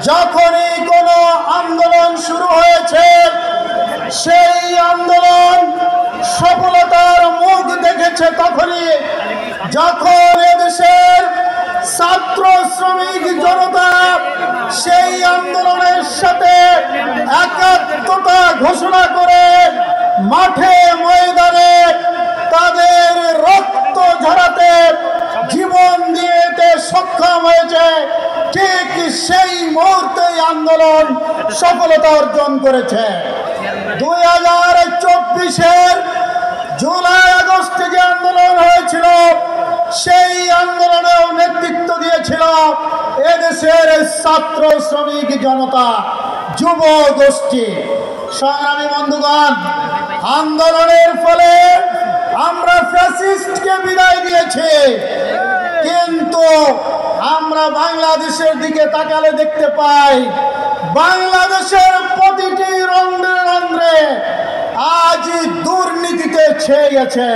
যখনই কোনো আন্দোলন শুরু হয়েছে সেই আন্দোলন সফলতার মুখ দেখেছে তখনই যখন এদেশের ছাত্র শ্রমিক জনতা সেই আন্দোলনের সাথে একাত্মতা ঘোষণা করে মাঠে ময়দানে তাদের রক্ত ঝরাতে জীবন দিতে সক্ষম হয়েছে। ঠিক সেই মুহূর্তে আন্দোলন সফলতা অর্জন করেছে। 2024-এর জুলাই আগস্টে যে আন্দোলন হয়েছিল সেই আন্দোলনেও নেতৃত্ব দিয়েছিল এদেশের ছাত্র শ্রমিক জনতা, যুব গোষ্ঠী। সংগ্রামী বন্ধুগণ, আন্দোলনের ফলে আমরা ফ্যাসিস্টকে বিদায় দিয়েছি, কিন্তু আমরা বাংলাদেশের দিকে তাকালে দেখতে পাই বাংলাদেশের প্রতিটি রন্ধ্রে রন্ধ্রে আজ দুর্নীতিতে ছেয়ে গেছে।